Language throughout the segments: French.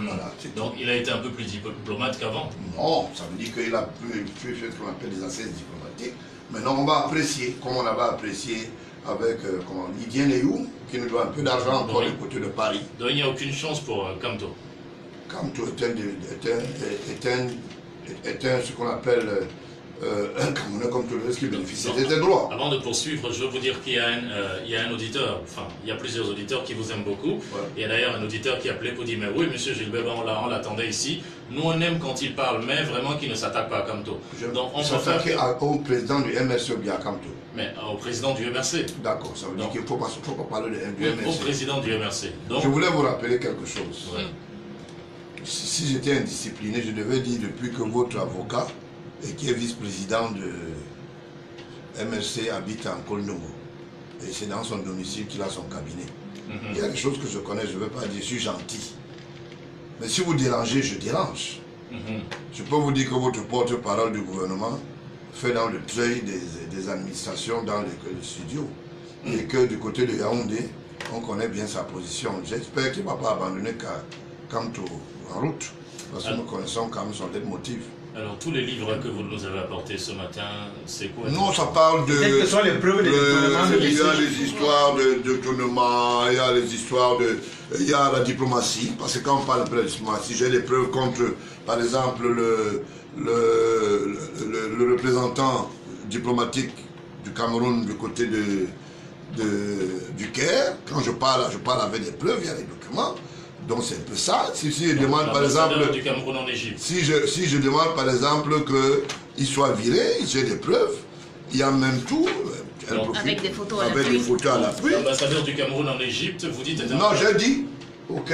Voilà, donc il a été un peu plus diplomate qu'avant. Non, ça veut dire qu'il a pu faire ce qu'on appelle des assises diplomatiques. Maintenant, on va apprécier, comme on avait apprécié avec Lydien Léou, qui nous doit un peu d'argent encore du côté de Paris. Donc il n'y a aucune chance pour Kamto. Kamto est un ce qu'on appelle un Camerounais comme tout le reste qui bénéficie des droits. Avant de poursuivre, je veux vous dire qu'il y a un auditeur, enfin, il y a plusieurs auditeurs qui vous aiment beaucoup. Ouais. Il y a d'ailleurs un auditeur qui a appelé pour dire, mais oui, monsieur Gilbert, on l'attendait ici. Nous, on aime quand il parle, mais vraiment qu'il ne s'attaque pas à Kamto. Donc, on s'attaque au président du MRC ou bien à Kamto. Mais au président du MRC. D'accord, ça veut dire qu'il ne faut pas parler du MRC. Au président du MRC. Donc, je voulais vous rappeler quelque chose. Ouais. Si j'étais indiscipliné, je devais dire depuis que votre avocat, et qui est vice-président de MRC, habite en Kolnomo. Et c'est dans son domicile qu'il a son cabinet. Il y a des choses que je connais, je ne veux pas dire, je suis gentil. Mais si vous dérangez, je dérange. Je peux vous dire que votre porte-parole du gouvernement fait dans le treuil des administrations dans les studios. Et que du côté de Yaoundé, on connaît bien sa position. J'espère qu'il ne va pas abandonner Kamto en route. Parce que nous connaissons quand même son leitmotiv. Alors, tous les livres que vous nous avez apportés ce matin, c'est quoi? Non, ça parle de... Quelles sont les preuves de détournement? Il y a les histoires de détournement, il y a les histoires de... Il y a la diplomatie, parce que quand on parle de la diplomatie, j'ai des preuves contre, par exemple, le représentant diplomatique du Cameroun du côté du Caire. Quand je parle avec des preuves, il y a des documents. Donc c'est un peu ça. Si je demande par exemple du Cameroun en Égypte. Si je demande par exemple qu'il soit viré, j'ai des preuves. Il y a même tout. Avec des photos à l'appui. L'ambassadeur du Cameroun en Égypte, vous dites... Non, j'ai dit ok.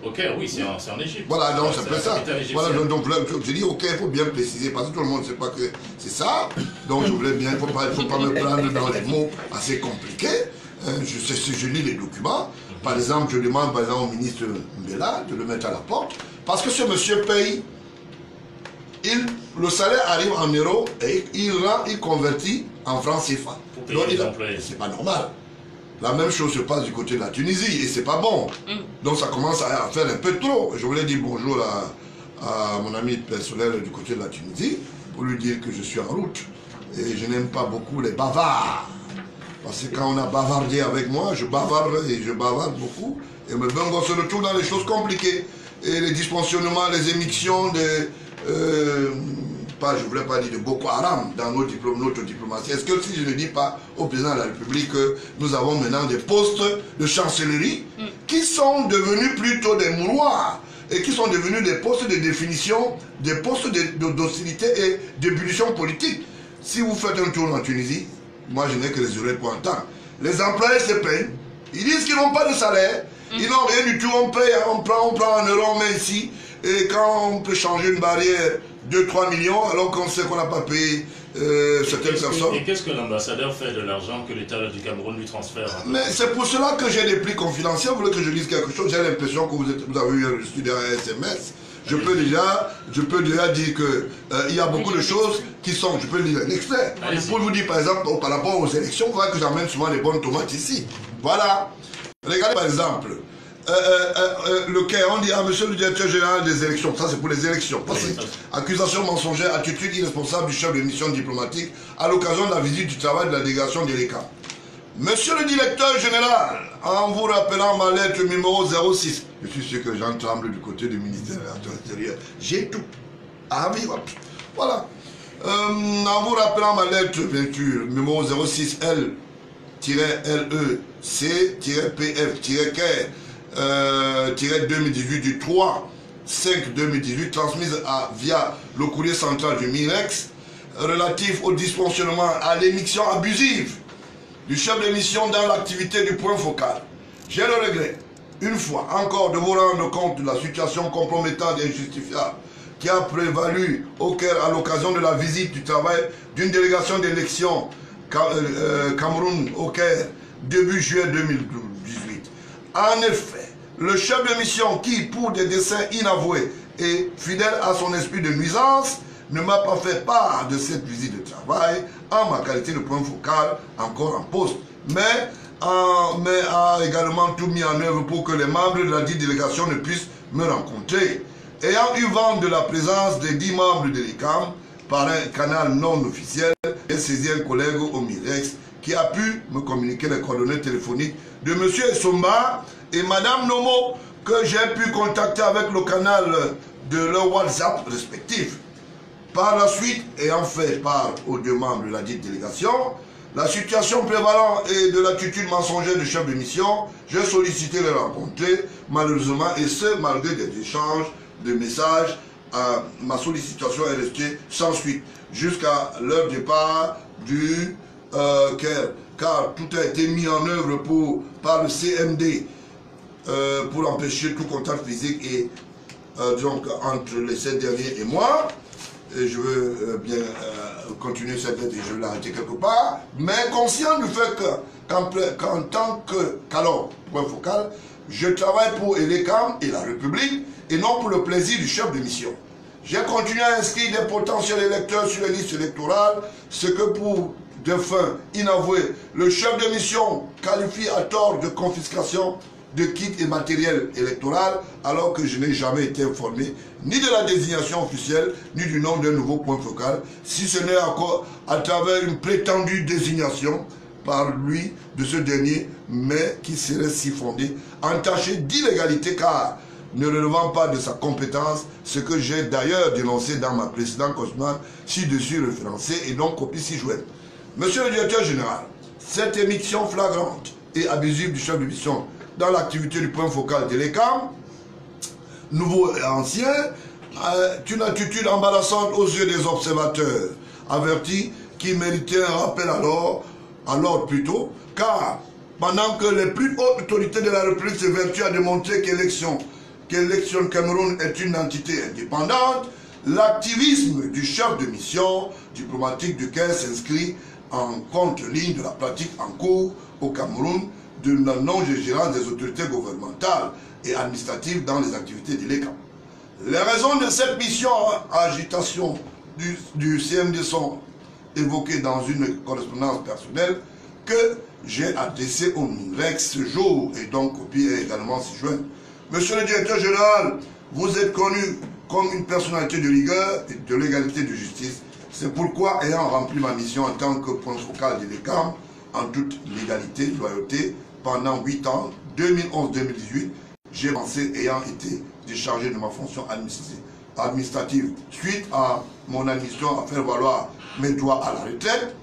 Ok, oui, c'est en Égypte. Voilà, donc c'est un peu ça. Voilà, donc je dis ok, il faut bien préciser, parce que tout le monde ne sait pas que c'est ça. Donc je voulais bien, il ne faut pas me prendre dans les mots assez compliqués. Je lis les documents. Par exemple, je demande au ministre Mbela de le mettre à la porte. Parce que ce monsieur paye, le salaire arrive en euros et il convertit en francs CFA. C'est pas normal. La même chose se passe du côté de la Tunisie et c'est pas bon. Donc ça commence à faire un peu trop. Je voulais dire bonjour à mon ami personnel du côté de la Tunisie pour lui dire que je suis en route. Et je n'aime pas beaucoup les bavards. Parce que quand on a bavardé avec moi, je bavarde et je bavarde beaucoup. Et me on se retrouve dans les choses compliquées. Et les dysfonctionnements, les émissions je ne voulais pas dire de Boko Haram dans notre diplomatie. Est-ce que si je ne dis pas au président de la République que nous avons maintenant des postes de chancellerie qui sont devenus plutôt des mouroirs et qui sont devenus des postes de définition, des postes d'hostilité et d'ébullition politique. Si vous faites un tour en Tunisie, moi je n'ai que les oreilles pour entendre. Les employés se plaignent, ils disent qu'ils n'ont pas de salaire, ils n'ont rien du tout, on paye, on prend en euros, on met ici, et quand on peut changer une barrière 2-3 millions, alors qu'on sait qu'on n'a pas payé certaines personnes. Et qu'est-ce que l'ambassadeur fait de l'argent que l'État du Cameroun lui transfère? Mais c'est pour cela que j'ai des plis confidentiels. Vous voulez que je dise quelque chose? J'ai l'impression que vous avez eu un SMS. Je peux déjà dire que il y a beaucoup de choses qui sont, je peux lire un extrait. Pour vous dire par exemple, par rapport aux élections, vous voyez que j'amène souvent les bonnes tomates ici. Voilà. Regardez par exemple, le Caire, on dit, monsieur le directeur général des élections, ça c'est pour les élections. Accusation mensongère, attitude irresponsable du chef de mission diplomatique à l'occasion de la visite du travail de la délégation de l'ECA. Monsieur le directeur général, en vous rappelant ma lettre numéro 06, je suis sûr que j'en tremble du côté du ministère de l'Intérieur. J'ai tout. Ah oui, voilà. En vous rappelant ma lettre, bien sûr, numéro 06 L-LE-C-PF-2018 du 3/5/2018, transmise via le courrier central du MIREX, relatif au dysfonctionnement à l'émission abusive du chef de mission dans l'activité du point focal. J'ai le regret, une fois encore, de vous rendre compte de la situation compromettante et injustifiable qui a prévalu au Caire à l'occasion de la visite du travail d'une délégation d'élection Cameroun au Caire début juillet 2018. En effet, le chef de mission qui, pour des desseins inavoués et fidèle à son esprit de nuisance, ne m'a pas fait part de cette visite de travail en ma qualité de point focal encore en poste, mais a également tout mis en œuvre pour que les membres de la dite délégation ne puissent me rencontrer. Ayant eu vent de la présence des 10 membres de l'ICAM par un canal non officiel, j'ai saisi un collègue au Mirex qui a pu me communiquer les coordonnées téléphoniques de M. Essomba et Mme Nomo que j'ai pu contacter avec le canal de leur WhatsApp respectif. Par la suite, ayant fait part aux 2 membres de la dite délégation, la situation prévalente et de l'attitude mensongère du chef de mission, j'ai sollicité les rencontrer, malheureusement, et ce, malgré des échanges de messages, ma sollicitation est restée sans suite, jusqu'à leur départ du Caire, car tout a été mis en œuvre par le CMD pour empêcher tout contact physique et donc entre les 7 derniers et moi. Et je veux bien continuer cette lettre et je vais l'arrêter quelque part, mais conscient du fait qu'en tant qu'alors, point focal, je travaille pour l'ECAM et la République et non pour le plaisir du chef de mission. J'ai continué à inscrire des potentiels électeurs sur les listes électorales, ce que pour de fins inavouées, le chef de mission qualifie à tort de confiscation de kits et matériel électoral, alors que je n'ai jamais été informé ni de la désignation officielle, ni du nom d'un nouveau point focal, si ce n'est encore à travers une prétendue désignation par lui de ce dernier, mais qui serait si fondée, entachée d'illégalité car ne relevant pas de sa compétence, ce que j'ai d'ailleurs dénoncé dans ma précédente correspondance, ci-dessus référencé et donc copie ci-jointe. Monsieur le directeur général, cette émission flagrante et abusive du chef de mission dans l'activité du point focal de l'ECAM, nouveau et ancien, une attitude embarrassante aux yeux des observateurs avertis qui méritaient un rappel alors plutôt, car pendant que les plus hautes autorités de la République s'évertuent à démontrer qu'Élection Cameroun est une entité indépendante, l'activisme du chef de mission diplomatique du Caire s'inscrit en contre-ligne de la pratique en cours au Cameroun de la non-gérance des autorités gouvernementales et administratives dans les activités de l'ECAM. Les raisons de cette mission à agitation du CMD sont évoquées dans une correspondance personnelle que j'ai adressée au MINREX ce jour et donc copie est également si jointe. Monsieur le directeur général, vous êtes connu comme une personnalité de rigueur et de légalité et de justice. C'est pourquoi, ayant rempli ma mission en tant que point focal de l'ECAM, en toute légalité, loyauté, pendant 8 ans, 2011-2018, j'ai avancé ayant été déchargé de ma fonction administrative suite à mon admission à faire valoir mes droits à la retraite,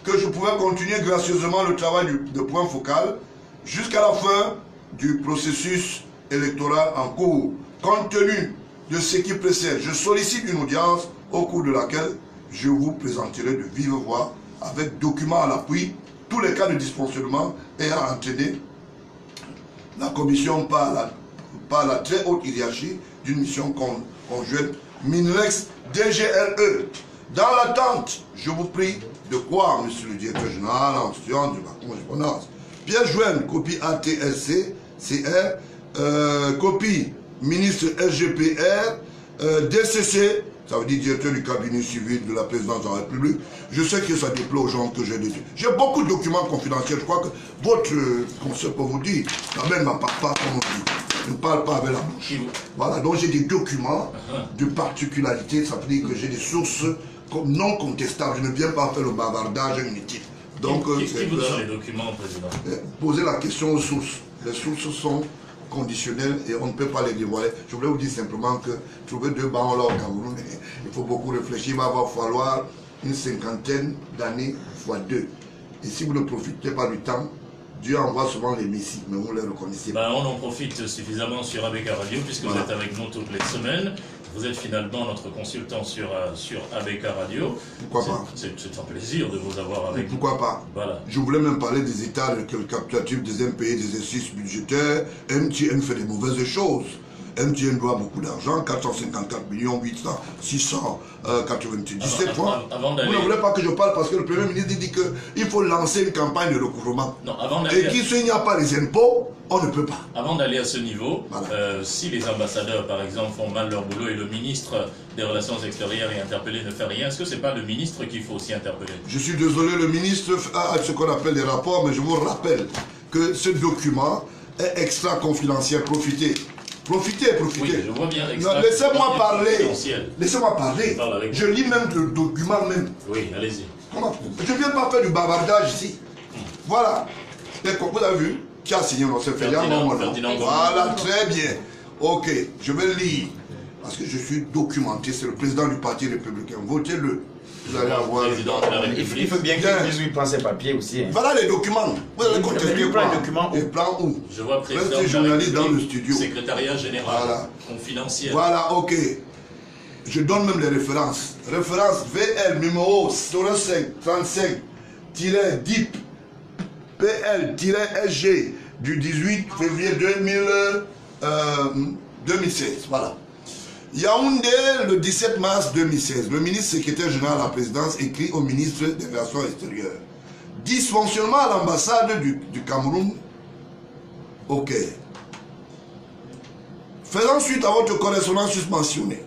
que je pouvais continuer gracieusement le travail de point focal jusqu'à la fin du processus électoral en cours. Compte tenu de ce qui précède, je sollicite une audience au cours de laquelle je vous présenterai de vive voix, avec documents à l'appui, tous les cas de dysfonctionnement ayant entraîné la commission par la très haute hiérarchie d'une mission conjointe MINREX-DGRE. Dans l'attente, je vous prie de croire, monsieur le directeur général, en suivant de ma correspondance. Pièce jointe, copie ATSC, CR, copie ministre SGPR, DCC, ça veut dire directeur du cabinet civil de la présidence de la République. Je sais que ça déplaît aux gens que j'ai dit. J'ai beaucoup de documents confidentiels. Je crois que votre conseil peut vous dire, quand même, ne parle pas comme on dit. Je ne parle pas avec la bouche. Voilà, donc j'ai des documents de particularité. Ça veut dire que j'ai des sources non contestables. Je ne viens pas faire le bavardage inutile. Donc, qui vous donne les documents, président? Posez la question aux sources. Les sources sont conditionnelles et on ne peut pas les dévoiler. Je voulais vous dire simplement que trouver 2 bancs là au Cameroun, il faut beaucoup réfléchir. Il va falloir une 50aine d'années fois 2. Et si vous ne profitez pas du temps, Dieu envoie souvent les messies, mais vous ne les reconnaissez pas. On en profite suffisamment sur ABK Radio, puisque vous êtes avec nous toutes les semaines. Vous êtes finalement notre consultant sur ABK Radio. Pourquoi pas? C'est un plaisir de vous avoir avec nous. Pourquoi pas? Voilà. Je voulais même parler des états captatifs des impayés des exercices budgétaires. MTN fait des mauvaises choses. MTN doit beaucoup d'argent, 454 millions 800, 697 francs. Vous ne voulez pas que je parle parce que le Premier ministre dit qu'il faut lancer une campagne de recouvrement. Et s'il n'y a pas les impôts, on ne peut pas. Avant d'aller à ce niveau, si les ambassadeurs, par exemple, font mal leur boulot et le ministre des Relations extérieures est interpellé, ne fait rien, est-ce que ce n'est pas le ministre qu'il faut aussi interpeller? Je suis désolé, le ministre a ce qu'on appelle des rapports, mais je vous rappelle que ce document est extra confidentiel. Profitez. Profitez. Oui, je vois bien. Laissez-moi parler. Laissez-moi Je parler. parle avec Je lis même le document même. Oui, allez-y. Je ne viens pas faire du bavardage ici. Voilà. Vous avez vu qui a signé notre Ferdinand. Voilà, très bien. Ok, je vais lire. Parce que je suis documenté, c'est le président du Parti républicain. Votez-le. Vous allez avoir... Il faut bien qu'il dise où il prend ses papiers aussi. Hein. Voilà les documents. Vous allez contester quoi? Les plans où? Je vois président journaliste dans le studio. Secrétariat général. Voilà. Confidentiel. Voilà, ok. Je donne même les références. Référence VL numéro 0535-DIP PL-SG du 18 février 2016. Voilà. Yaoundé, le 17 mars 2016, le ministre secrétaire général à la présidence écrit au ministre des Relations extérieures. Dysfonctionnement à l'ambassade du Cameroun. Ok. Faisant suite à votre correspondance susmentionnée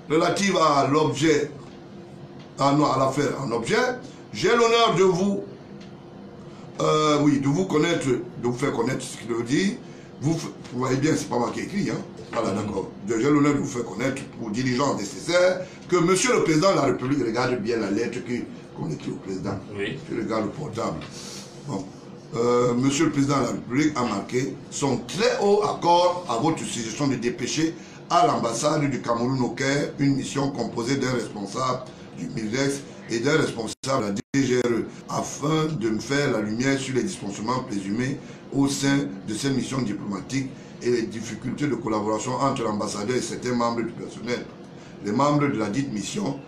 relative à l'objet, à l'affaire en objet, j'ai l'honneur de vous, de vous connaître, de vous faire connaître ce qu'il veut dire. Vous voyez bien, c'est pas moi qui ai écrit, hein. Voilà, d'accord. J'ai l'honneur de vous faire connaître pour diligence nécessaire que Monsieur le Président de la République regarde bien la lettre qu'on écrit au Président. Oui. Je regarde le portable. Bon. Monsieur le Président de la République a marqué son très haut accord à votre suggestion de dépêcher à l'ambassade du Cameroun au Caire une mission composée d'un responsable du MIREX et d'un responsable de la DGRE afin de me faire la lumière sur les dysfonctionnements présumés au sein de cette mission diplomatique et les difficultés de collaboration entre l'ambassadeur et certains membres du personnel. Les membres de la dite mission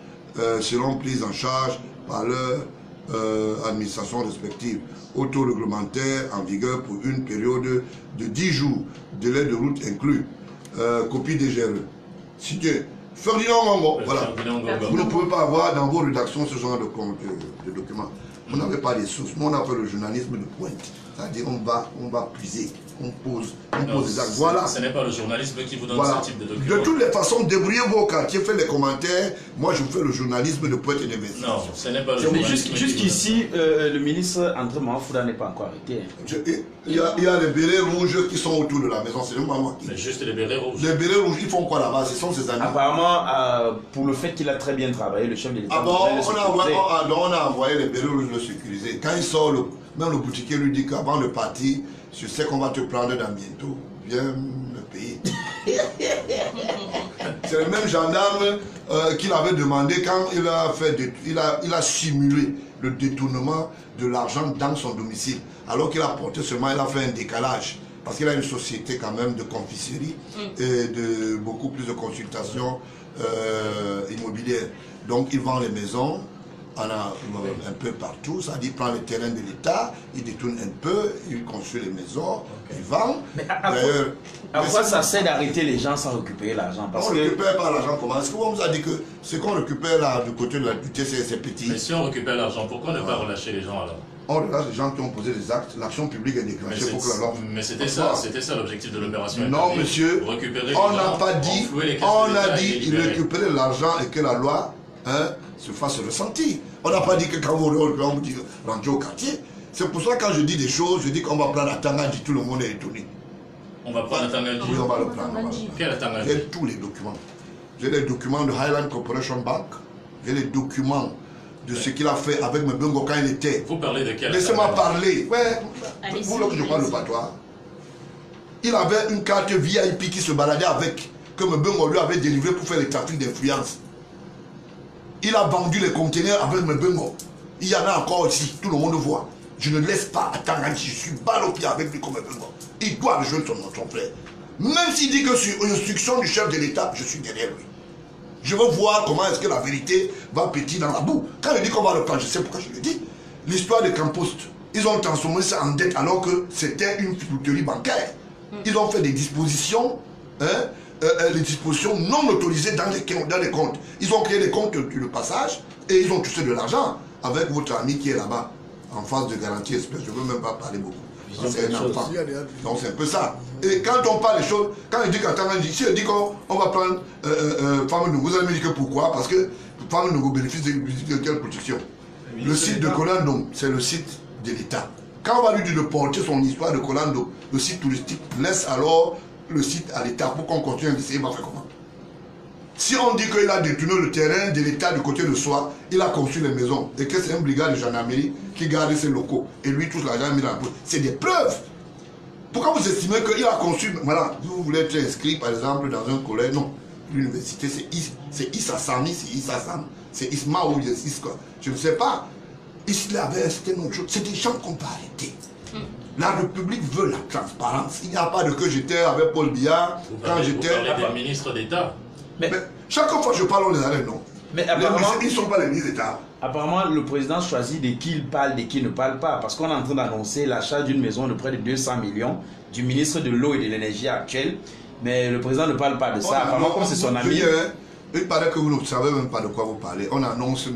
seront pris en charge par leur administration respective, auto-réglementaire en vigueur pour une période de 10 jours, délai de route inclus, copie DGRE. Signé Ferdinand Ngongo. Voilà. Vous ne pouvez pas avoir dans vos rédactions ce genre de documents. Vous n'avez pas les sources. Nous, on a fait le journalisme de pointe. C'est-à-dire, on va puiser, on pose des actes. Voilà. Ce n'est pas le journalisme qui vous donne ce type de documents. De toutes les façons, débrouillez-vous au quartier, faites les commentaires. Moi, je vous fais le journalisme de pointe et d'investigation. Non, ce n'est pas le journalisme. Jusqu'ici, le ministre André Mahfouzou n'est pas encore arrêté. Il y a les bérets rouges qui sont autour de la maison. C'est pas moi qui. C'est juste les bérets rouges. Les bérets rouges, ils font quoi là-bas? Ce sont ses amis. Apparemment, pour le fait qu'il a très bien travaillé, le chef de l'État. Ah bon, on a envoyé les bérets rouges le sécuriser. Quand il sort, même le boutiquier lui dit qu'avant de partir, je sais qu'on va te prendre dans bientôt. Viens me payer. C'est le même gendarme qu'il avait demandé quand il a simulé le détournement de l'argent dans son domicile. Alors qu'il a porté seulement, il a fait un décalage. Parce qu'il a une société quand même de confiserie et de beaucoup plus de consultations immobilières. Donc il vend les maisons. On a un peu partout, ça dit prend le terrain de l'État, il détourne un peu, il construit les maisons, il vend. D'ailleurs, à quoi ça sert d'arrêter les gens sans récupérer l'argent? On ne récupère pas l'argent comment? Est-ce qu'on vous a dit que ce qu'on récupère là du côté de la TCS c'est petit? Mais si on récupère l'argent, pourquoi ne pas relâcher les gens alors? On relâche les gens qui ont posé des actes, l'action publique est déclenchée pour que la loi... Mais c'était ça l'objectif de l'opération. Non monsieur, on n'a pas dit, on a dit récupérer l'argent et que la loi se fasse ressentir. On n'a pas dit que quand vous dites rentrer au quartier. C'est pour ça que quand je dis des choses, je dis qu'on va prendre la Tangandji, tout le monde est étonné. On va prendre la Tangandji? Oui, on va le prendre. Quelle Tangandji? J'ai tous les documents. J'ai les documents de Highland Corporation Bank. J'ai les documents de ce qu'il a fait avec Mbongo quand il était. Vous parlez de quel? Laissez-moi parler. Ouais, vous là que je parle le patois. Il avait une carte VIP qui se baladait avec, que Mbongo lui avait délivré pour faire les trafics d'influence. Il a vendu les conteneurs avec Mbongo. Il y en a encore ici, tout le monde voit. Je ne laisse pas attendre, je suis balle au pied avec lui comme Mbongo. Il doit rejoindre son frère. Même s'il dit que sur instruction du chef de l'État, je suis derrière lui. Je veux voir comment est-ce que la vérité va pétir dans la boue. Quand il dit qu'on va le prendre, je sais pourquoi je le dis. L'histoire de Campost, ils ont transformé ça en dette alors que c'était une fruiterie bancaire. Ils ont fait des dispositions, les dispositions non autorisées dans les comptes. Ils ont créé des comptes de passage et ils ont touché de l'argent avec votre ami qui est là-bas, en phase de garantie espèce. Je ne veux même pas parler beaucoup. C'est un enfant. Donc c'est un peu ça. Et quand on parle des choses, quand il dit si il dit qu'on va prendre Femme Nogo, vous allez me dire que pourquoi? Parce que Femme Nogo bénéficie de quelle protection? Le site de Kolando, c'est le site de l'État. Quand on va lui dire de porter son histoire de Kolando, le site touristique laisse alors le site à l'État pour qu'on continue d'essayer, il va faire comment? Si on dit qu'il a détourné le terrain de l'État du côté de soi, il a construit les maisons et que c'est un brigade de gendarmerie qui garde ses locaux et lui touche l'argent mis dans la poche. C'est des preuves. Pourquoi vous estimez qu'il a construit... Voilà, vous voulez être inscrit par exemple dans un collège, non. L'université c'est Issa Sami, c'est Issa Sam, c'est Isma ou Isma, je ne sais pas. Il avait c'était une autre chose. C'est des gens qu'on peut arrêter. La République veut la transparence. Il n'y a pas de que j'étais avec Paul Biya quand j'étais... Vous parlez des ministres d'État. Mais chaque fois que je parle, on les arrête, non. Mais apparemment, ils ne sont pas les ministres d'État. Apparemment, le président choisit de qui il parle, de qui il ne parle pas. Parce qu'on est en train d'annoncer l'achat d'une maison de près de 200 millions du ministre de l'eau et de l'énergie actuel. Mais le président ne parle pas de ça. Apparemment, comme c'est son ami. Il paraît que vous ne savez même pas de quoi vous parlez. On annonce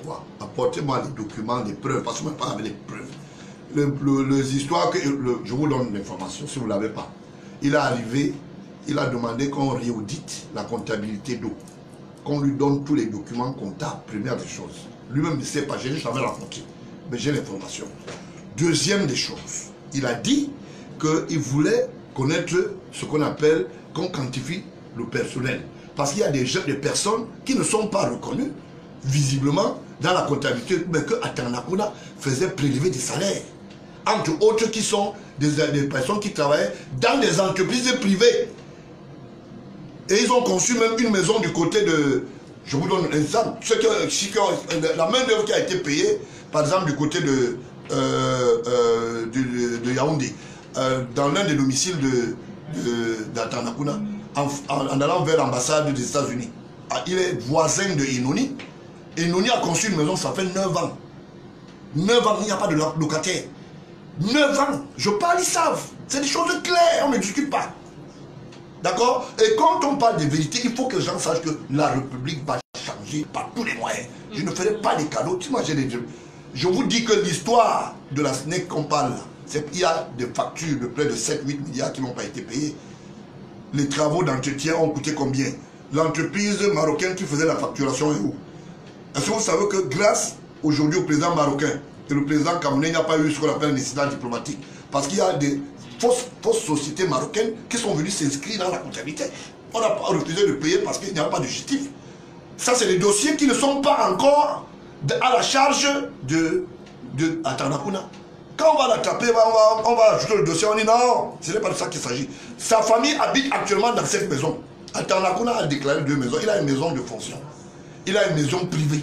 quoi? Apportez-moi les documents, les preuves. Parce que moi, pas avec les preuves. Les histoires, je vous donne l'information si vous ne l'avez pas. Il est arrivé, il a demandé qu'on réaudite la comptabilité d'eau. Qu'on lui donne tous les documents comptables, première des choses. Lui-même ne sait pas, je n'ai jamais rencontré. Mais j'ai l'information. Deuxième des choses, il a dit qu'il voulait connaître ce qu'on appelle, qu'on quantifie le personnel. Parce qu'il y a des personnes qui ne sont pas reconnues, visiblement, dans la comptabilité, mais que Atanakuna faisait prélever des salaires. Entre autres qui sont des personnes qui travaillaient dans des entreprises privées. Et ils ont conçu même une maison du côté de... Je vous donne un exemple. La main-d'œuvre qui a été payée, par exemple, du côté de Yaoundé, dans l'un des domiciles d'Atanakuna, en allant vers l'ambassade des États-Unis. Il est voisin de Inoni. Inoni a conçu une maison, ça fait 9 ans. 9 ans, il n'y a pas de locataire. 9 ans, je parle, ils savent. C'est des choses claires, on ne discute pas. D'accord? Et quand on parle de vérité, il faut que les gens sachent que la République va changer par tous les moyens. Je ne ferai pas des cadeaux. Je vous dis que l'histoire de la SNEC qu'on parle là, il y a des factures de près de 7-8 milliards qui n'ont pas été payées. Les travaux d'entretien ont coûté combien? L'entreprise marocaine qui faisait la facturation est où? Est-ce que vous savez que grâce aujourd'hui au président marocain et le président camerounais, il n'y a pas eu ce qu'on appelle un incident diplomatique? Parce qu'il y a des fausses sociétés marocaines qui sont venues s'inscrire dans la comptabilité. On n'a pas refusé de payer parce qu'il n'y a pas de justice. Ça, c'est des dossiers qui ne sont pas encore à la charge de Atanakuna. Quand on va l'attraper, on va ajouter le dossier, on dit non, ce n'est pas de ça qu'il s'agit. Sa famille habite actuellement dans cette maison. Atanakuna a déclaré 2 maisons. Il a une maison de fonction. Il a une maison privée.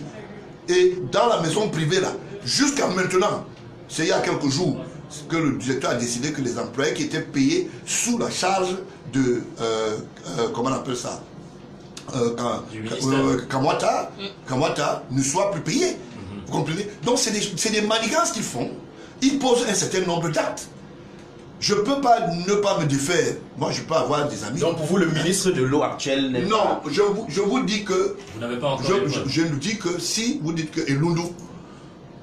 Et dans la maison privée, là, jusqu'à maintenant, c'est il y a quelques jours que le directeur a décidé que les employés qui étaient payés sous la charge de, comment on appelle ça, Kamwata ne soient plus payés. Vous comprenez? Donc c'est des manigances qu'ils font. Ils posent un certain nombre d'actes. Je ne peux pas ne pas me défaire. Moi, je peux avoir des amis. Donc pour vous, le ministre de l'eau actuel n'est pas... Non, je vous dis que... Vous n'avez pas encore... Je vous dis que si vous dites que Elundu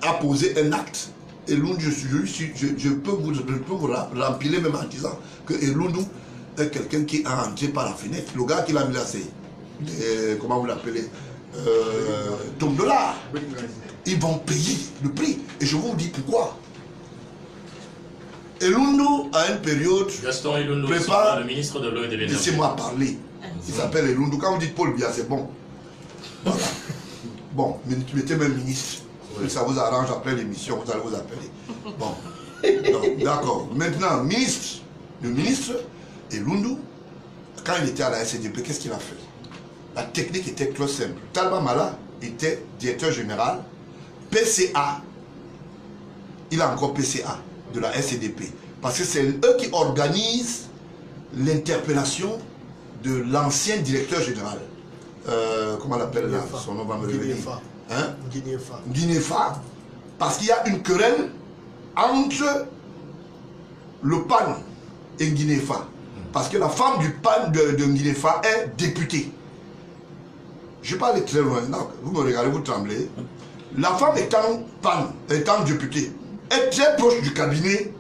a posé un acte, Elundu, je peux vous l'empiler même en disant que Elundu est quelqu'un qui est entré par la fenêtre. Le gars qui l'a mis là, c'est... comment vous l'appelez $. Ils vont payer le prix. Et je vous dis pourquoi. Elundu, à une période, Gaston Elundu, prépare, le ministre de l'eau et de l'énergie. Laissez-moi parler. Il s'appelle Elundu. Quand vous dites Paul Biya, c'est bon. Voilà. Bon, mettez même ministre. Oui. Ça vous arrange après l'émission, vous allez vous appeler. Bon. D'accord. Maintenant, ministre. Le ministre Elundu, quand il était à la SDP, qu'est-ce qu'il a fait? La technique était très simple. Talba Mala était directeur général, PCA. Il a encore PCA de la SDP. Parce que c'est eux qui organisent l'interpellation de l'ancien directeur général. Comment on l'appelle là? Son nom va me revenir. Hein? Guinéfa. Parce qu'il y a une querelle entre le PAN et Guinéfa. Parce que la femme du PAN de Guinéfa est députée. Je vais pas aller très loin. Non, vous me regardez, vous tremblez. La femme étant PAN, étant députée, est très proche du cabinet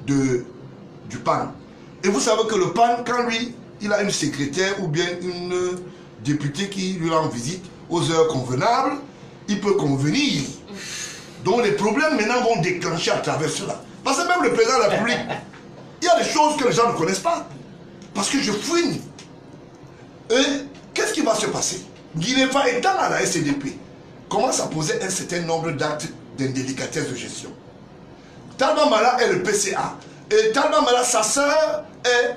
du PAN. Et vous savez que le PAN, quand lui, il a une secrétaire ou bien une députée qui lui rend visite aux heures convenables, il peut convenir. Donc les problèmes maintenant vont déclencher à travers cela. Parce que même le président de la République, il y a des choses que les gens ne connaissent pas. Parce que je fouine. Et qu'est-ce qui va se passer? Guinéfa étant à la SCDP, commence à poser un certain nombre d'actes d'indélicatesse de gestion. Talba Mala est le PCA. Et Talba Mala, sa sœur, est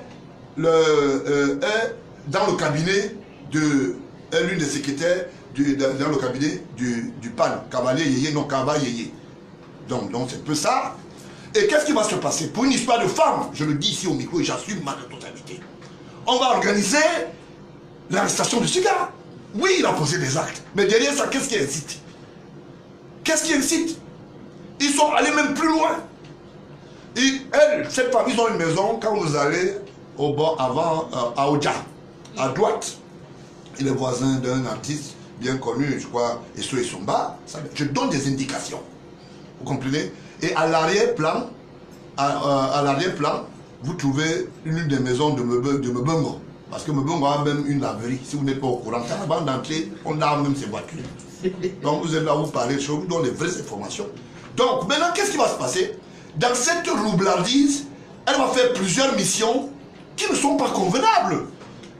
dans le cabinet de l'une des secrétaires dans le cabinet du PAN, Cavalier Yéyé, non Cavalier Yéyé. Donc c'est un peu ça. Et qu'est-ce qui va se passer? Pour une histoire de femme, je le dis ici au micro et j'assume ma responsabilité. On va organiser l'arrestation de ce gars. Oui, il a posé des actes. Mais derrière ça, qu'est-ce qui incite? Qu'est-ce qui incite? Ils sont allés même plus loin. Et elle, cette famille, ils ont une maison, quand vous allez au bord avant, à Oja, à droite. Il est voisin d'un artiste bien connu, je crois, Esso et Somba. Je donne des indications. Vous comprenez? Et à l'arrière-plan, vous trouvez une des maisons de Mbongo. Parce que Mbongo a même une laverie. Si vous n'êtes pas au courant, avant d'entrer, on lave même ses voitures. Donc vous êtes là, vous parlez, je vous donne les vraies informations. Donc maintenant, qu'est-ce qui va se passer? Dans cette roublardise, elle va faire plusieurs missions qui ne sont pas convenables.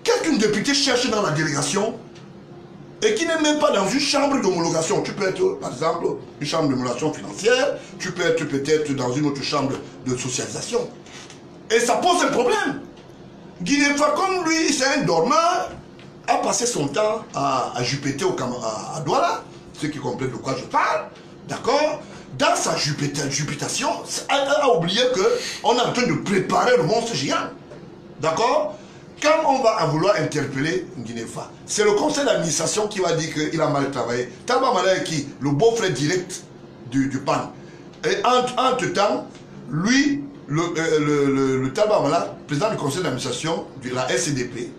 Qu'est-ce qu'une députée cherche dans la délégation et qui n'est même pas dans une chambre d'homologation? Tu peux être, par exemple, une chambre d'homologation financière, tu peux être peut-être dans une autre chambre de socialisation. Et ça pose un problème. Guinéfa, comme lui, c'est un dormeur, a passé son temps à jupeter à Douala, ceux qui comprennent de quoi je parle, d'accord? Dans sa jupitation, elle a oublié qu'on est en train de préparer le monstre géant. D'accord? Quand on va vouloir interpeller Guinéfa, c'est le conseil d'administration qui va dire qu'il a mal travaillé. Talba Mala est qui? Le beau-frère direct du PAN. Et entre-temps, lui, le Talba Mala, président du conseil d'administration de la SCDP,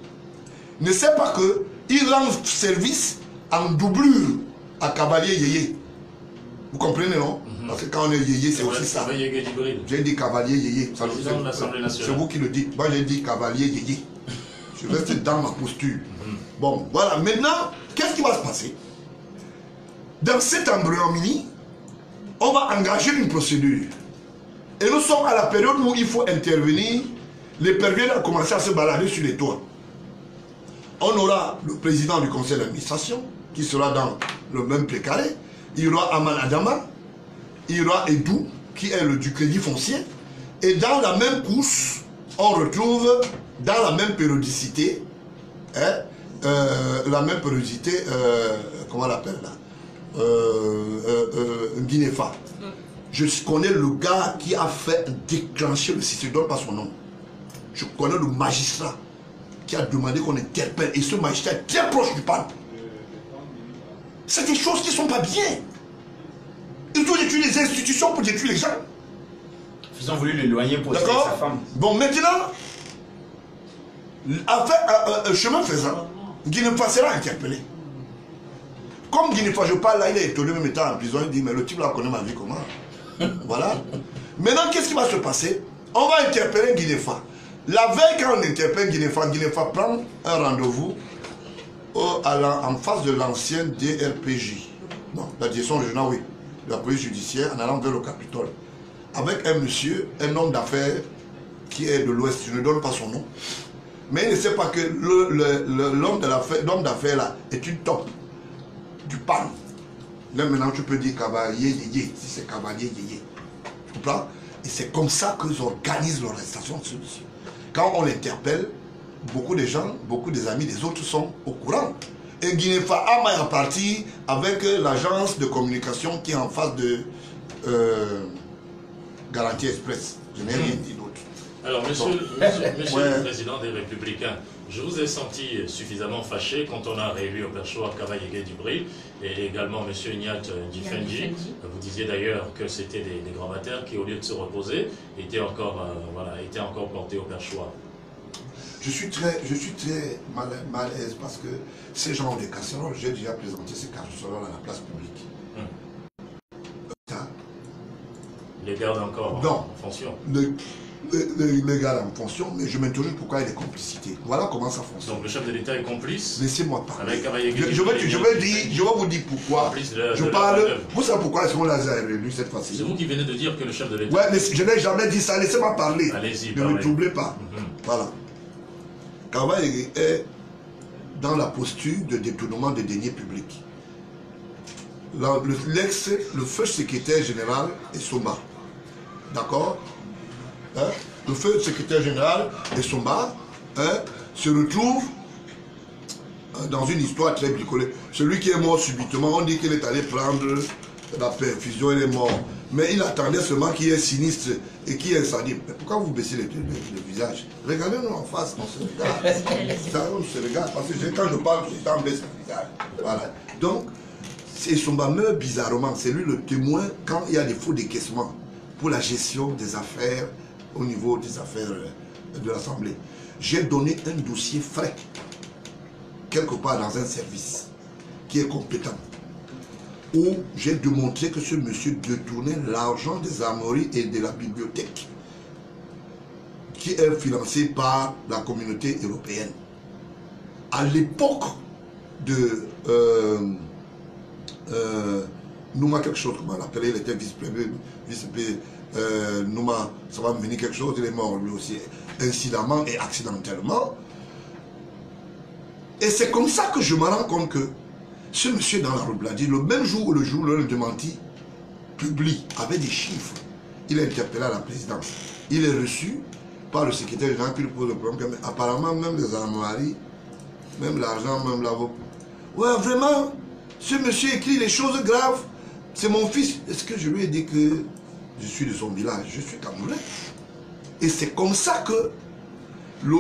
ne sait pas qu'il rend service en doublure à Cavalier Yéyé. Vous comprenez, non? Parce que quand on est Yéyé, c'est aussi ça. J'ai dit Cavalier Yéyé. C'est vous qui le dites. Moi, j'ai dit Cavalier Yéyé. Je reste dans ma posture. Bon, voilà. Maintenant, qu'est-ce qui va se passer? Dans cet embryomini, on va engager une procédure. Et nous sommes à la période où il faut intervenir. Les pervers ont commencé à se balader sur les toits. On aura le président du conseil d'administration, qui sera dans le même précaré. Il y aura Aman Adama. Il y aura Edou, qui est du crédit foncier. Et dans la même course, on retrouve, dans la même périodicité, comment on l'appelle là, Guinéfa. Je connais le gars qui a fait déclencher le système, je ne donne pas son nom. Je connais le magistrat qui a demandé qu'on interpelle. Et ce magistrat est très proche du PAN. C'est des choses qui ne sont pas bien. Ils ont détruit les institutions pour détruire les gens. Ils ont voulu l'éloigner pour tuer sa femme. Bon, maintenant, chemin faisant, Guinéfa sera interpellé. Comme Guinéfa, je parle là, il est étonné, même étant en prison, il dit, mais le type là connaît ma vie comment? Voilà. Maintenant, qu'est-ce qui va se passer? On va interpeller Guinéfa. La veille, quand on interpelle Guinéfa, Guinéfa prend un rendez-vous en face de l'ancienne DRPJ. Non, la direction régionale, oui. De la police judiciaire, en allant vers le Capitole. Avec un monsieur, un homme d'affaires qui est de l'Ouest, je ne donne pas son nom. Mais il ne sait pas que l'homme d'affaires là est une top du PAN. Là maintenant tu peux dire Cavalier Yéyé, si c'est Cavalier Yéyé. Tu comprends? Et c'est comme ça qu'ils organisent l'arrestation de ce monsieur. Quand on l'interpelle, beaucoup de gens, beaucoup des amis des autres sont au courant. Et Guinéfa a maille en partie avec l'agence de communication qui est en face de Garantie Express. Je n'ai rien dit d'autre. Alors, monsieur le président des Républicains, je vous ai senti suffisamment fâché quand on a réélu au perchoir Cavalier Dubril et également monsieur Ignat Difendi. Vous disiez d'ailleurs que c'était des gravataires qui, au lieu de se reposer, étaient encore portés au perchoir. Je suis très mal à l'aise parce que ces gens ont des casseroles. J'ai déjà présenté ces casseroles à la place publique. Les gardent encore en fonction. Les gars en fonction, mais je m'interroge pourquoi il y a des complicités. Voilà comment ça fonctionne. Donc le chef de l'État est complice. Laissez-moi parler. Avec je vais vous dire pourquoi. Je parle. Vous savez pourquoi est-ce qu'on l'a réélu cette fois-ci? C'est vous qui venez de dire que le chef de l'État. Ouais, mais je n'ai jamais dit ça. Laissez-moi parler. Allez-y. Ne me troublez pas. Voilà. Kavaere est dans la posture de détournement des deniers publics. Le feu secrétaire général est Somba. D'accord, hein? Le feu secrétaire général et Somba, hein, se retrouve dans une histoire très bricolée. Celui qui est mort subitement, on dit qu'il est allé prendre la perfusion, il est mort. Mais il attendait seulement qu'il y ait sinistre et qu'il y ait incendie. Mais pourquoi vous baissez le visage? Regardez-nous en face, on se regarde. On se regarde, parce que quand je parle, je baisse le visage. Voilà. Donc, c'est Somba meurt bizarrement. C'est lui le témoin quand il y a des faux décaissements pour la gestion des affaires au niveau des affaires de l'Assemblée. J'ai donné un dossier frais, quelque part dans un service, qui est compétent, où j'ai démontré que ce monsieur détournait l'argent des armoiries et de la bibliothèque, qui est financé par la communauté européenne. À l'époque de Nouma quelque chose, comment on l'appelait, il était vice-président, Nouma, ça va me venir quelque chose, il est mort lui aussi, incidemment et accidentellement. Et c'est comme ça que je me rends compte que ce monsieur dans la Robladi, le même jour où le démenti publie avec des chiffres, il est interpellé à la présidence. Il est reçu par le secrétaire général qui lui pose le problème. Apparemment, même les armoiries, même l'argent, même l'avocat. Ouais, vraiment, ce monsieur écrit des choses graves. C'est mon fils. Est-ce que je lui ai dit que je suis de son village? Je suis camerounais. Et c'est comme ça que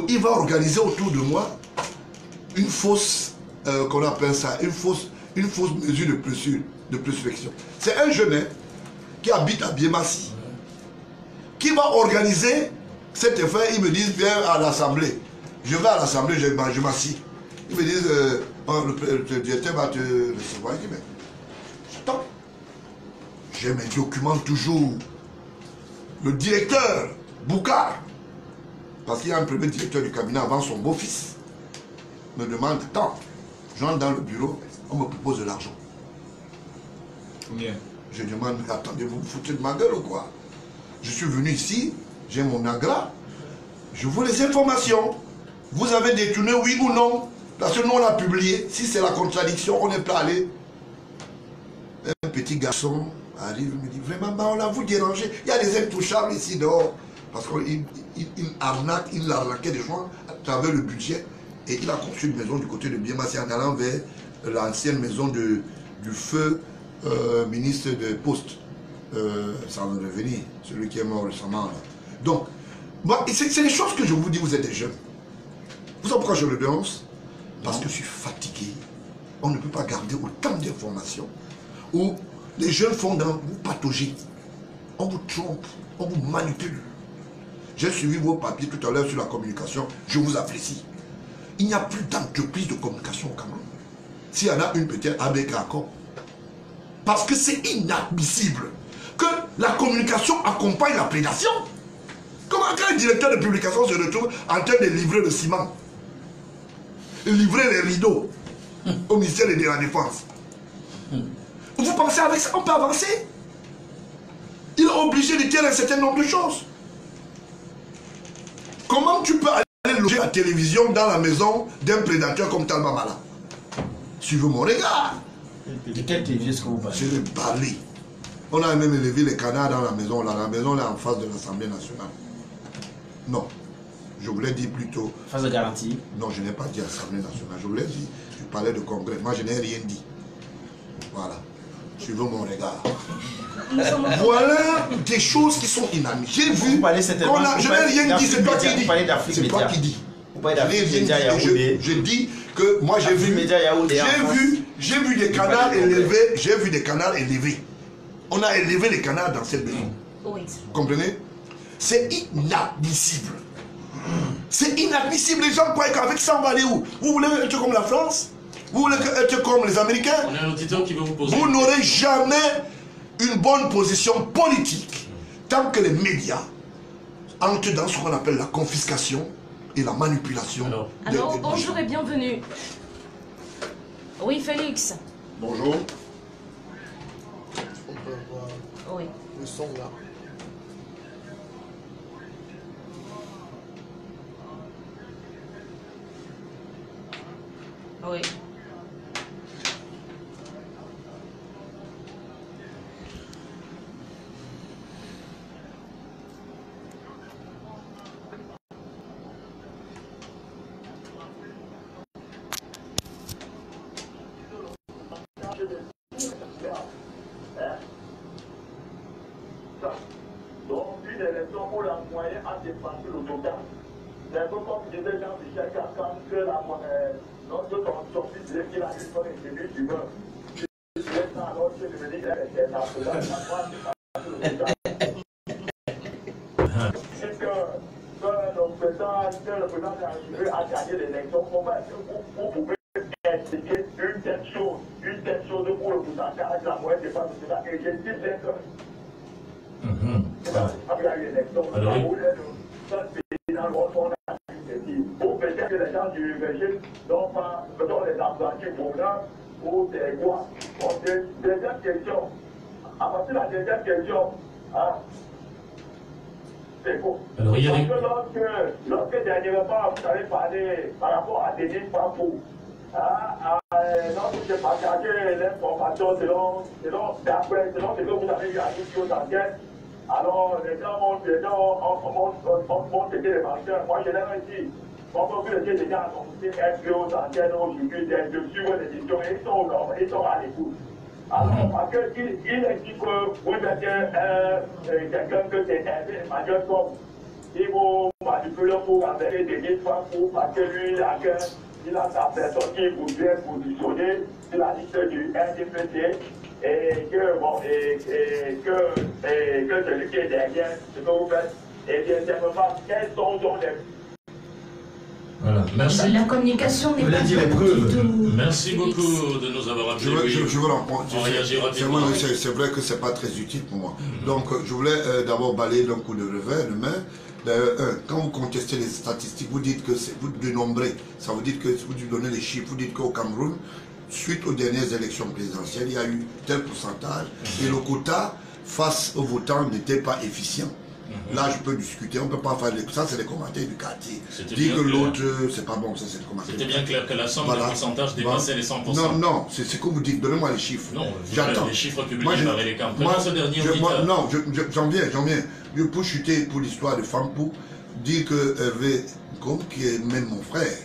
il va organiser autour de moi une fausse, qu'on appelle ça, une fausse mesure de prescription. C'est un jeune qui habite à Biemassi, qui va organiser cet effet. Ils me disent, viens à l'Assemblée. Je vais à l'Assemblée, je m'assis. Ils me disent, le directeur va te recevoir. Je dis, mais stop. J'ai mes documents toujours. Le directeur, Boukar, parce qu'il y a un premier directeur du cabinet avant son beau-fils, me demande, attends, j'entre dans le bureau, on me propose de l'argent. Combien? Je demande, mais attendez, vous vous foutez de ma gueule ou quoi? Je suis venu ici, j'ai mon agra, je veux les informations. Vous avez détourné, oui ou non? Parce que nous, on a publié. Si c'est la contradiction, on n'est pas allé. Un petit garçon arrive, me dit, vraiment, bah, on a vous dérangé. Il y a des intouchables ici dehors. Parce qu'il arnaque, il arnaquait des gens à travers le budget. Et il a construit une maison du côté de Biemassi en allant vers l'ancienne maison du feu ministre de Poste. Sans revenir, celui qui est mort récemment. Là. Donc, c'est les choses que je vous dis, vous êtes des jeunes. Vous savez pourquoi je le dénonce? Parce que je suis fatigué. On ne peut pas garder autant d'informations où les jeunes font dans vous patauger. On vous trompe, on vous manipule. J'ai suivi vos papiers tout à l'heure sur la communication, je vous apprécie. Il n'y a plus d'entreprise de communication au Cameroun. S'il y en a une, peut-être avec accord. Parce que c'est inadmissible que la communication accompagne la prédation. Comment un directeur de publication se retrouve en train de livrer le ciment, livrer les rideaux au ministère de la Défense? Vous pensez avec ça, on peut avancer? Il est obligé de dire un certain nombre de choses. Comment tu peux aller loger la télévision dans la maison d'un prédateur comme Talba Mala? Suivez mon regard. De quelle télévision est-ce que vous parlez? Je vais parler. On a même élevé les canards dans la maison. Là. La maison est en face de l'Assemblée nationale. Non. Je voulais dire plutôt... Phase de garantie? Non, je n'ai pas dit Assemblée nationale. Je voulais dire, je parlais de congrès. Moi, je n'ai rien dit. Voilà. Suivez mon regard. Voilà des choses qui sont inadmissibles. J'ai vu... Je n'ai rien dit, c'est toi qui dis. C'est toi qui dis. Je dis que moi j'ai vu des canards élevés. J'ai vu des canards élevés. On a élevé les canards dans cette maison. Oui. Vous comprenez? C'est inadmissible. C'est inadmissible. Les gens croient qu'avec ça on va aller où? Vous voulez être comme la France? Vous voulez être comme les Américains? On a un auditeur qui veut vous poser. Vous n'aurez jamais une bonne position politique tant que les médias entrent dans ce qu'on appelle la confiscation et la manipulation. Alors bonjour et bienvenue. Oui, Félix. Bonjour. On peut voir Oui. le son là. Oui. Donc, une élection où la moyenne a dépassé le total. C'est un peu comme disait Jean-Michel Carcan que son fils disait qu'il a eu son élu du beurre. Il disait ça alors que je me dis que c'est la total. C'est que le président est arrivé à gagner l'élection. Comment est-ce que vous pouvez expliquer une telle chose pour le pourcentage, la moyenne dépasse le total? Et je dis bien que ou peut-être que les gens du régime n'ont pas les apprentis pour l'un ou des quoi. Bon, deuxième question. À partir de la deuxième question, c'est faux. Parce que lorsque dernièrement vous avez parlé par rapport à Denis Papou, lorsque j'ai partagé l'information selon ce que vous avez eu à nous aux enquêtes, alors les gens ont été les marcheurs. Moi je leur ai dit, comme vous étiez déjà annoncé inscrit aux antennes aujourd'hui, de suivre l'édition, et ils sont à l'écoute. Alors, parce qu'il est dit que vous êtes quelqu'un que c'est Emmanuel comme il vous manipule pour avec des listes parce que lui, il a sa personne qui voudrait positionner sur la liste du RDPC et que celui qui est derrière ce que vous faites, et bien simplement, quels sont les... Voilà, merci. La communication n'est pas dire les preuves. Merci beaucoup de nous avoir appelés. Je veux en prendre. C'est vrai que c'est pas très utile pour moi. Donc, je voulais d'abord balayer d'un coup de revers de main. Quand vous contestez les statistiques, vous dites que vous dénombrez. Ça veut dire que vous donnez les chiffres. Vous dites qu'au Cameroun, suite aux dernières élections présidentielles, il y a eu tel pourcentage et le quota face aux votants n'était pas efficient. Là, je peux discuter, on ne peut pas faire ça, c'est les commentaires du quartier. Dire que l'autre, c'est pas bon, ça c'est le commentaire. C'était bien clair que la somme de pourcentage dépassait les 100%. Non, c'est ce que vous dites, donnez-moi les chiffres. Non, j'attends. Les chiffres publiés par les camps. J'en viens. Je peux chuter pour l'histoire de Fampou, dire que Hervé Kom, qui est même mon frère,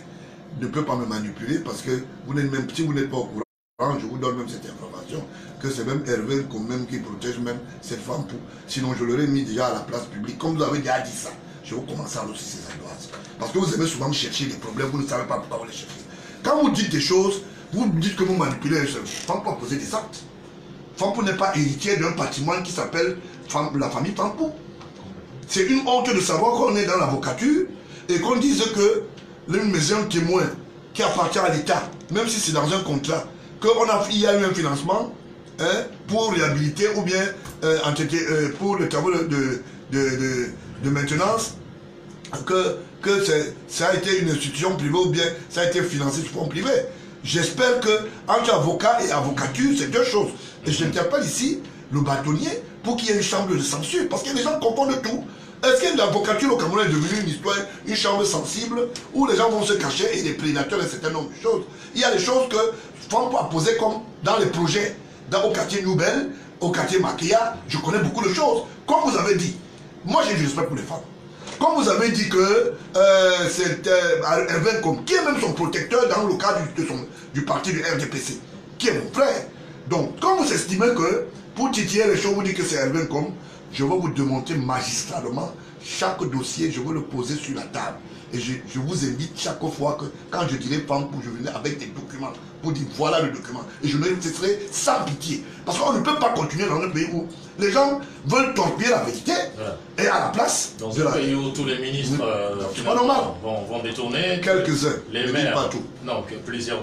ne peut pas me manipuler parce que vous n'êtes même, si vous n'êtes pas au courant, je vous donne même cette information, que c'est même Hervé Kom même qui protège même cette femme pour. Sinon je l'aurais mis déjà à la place publique. Comme vous avez déjà dit ça, je vais commencer à aussi ces angoisses. Parce que vous aimez souvent chercher des problèmes, vous ne savez pas pourquoi vous les cherchez. Quand vous dites des choses, vous dites que vous manipulez un seul. Fampou a posé des actes. Fampou n'est pas héritier d'un patrimoine qui s'appelle la famille Fampou. C'est une honte de savoir qu'on est dans l'avocature et qu'on dise que une maison témoin qui appartient à l'État, même si c'est dans un contrat, qu'il y a eu un financement pour réhabiliter ou bien pour les travaux de maintenance, que ça a été une institution privée ou bien ça a été financé sur fonds privé. J'espère que entre avocat et avocature, c'est deux choses. Et je n'interpelle ici le bâtonnier pour qu'il y ait une chambre de censure, parce que les gens confondent tout. Est-ce que l'avocature au Cameroun est devenue une histoire, une chambre sensible où les gens vont se cacher et les prédateurs, un certain nombre de choses? Il y a des choses que Fampou a posées comme dans les projets, au quartier Nouvelle, au quartier Maquia, je connais beaucoup de choses. Comme vous avez dit, moi j'ai du respect pour les femmes. Comme vous avez dit que c'est Hervé Kom, qui est même son protecteur dans le cadre du parti du RDPC, qui est mon frère. Donc, quand vous estimez que pour titiller les choses, vous dites que c'est Hervé Kom, je vais vous démontrer magistralement chaque dossier, je vais le poser sur la table. Et je vous invite chaque fois que, quand je dirai Fampou, je venais avec des documents pour dire voilà le document. Et je ne cesserai sans pitié. Parce qu'on ne peut pas continuer dans un pays où les gens veulent torpiller la vérité et à la place. Dans un pays où tous les ministres vont détourner. Quelques-uns. Les maires. Pas tout. Non, plusieurs.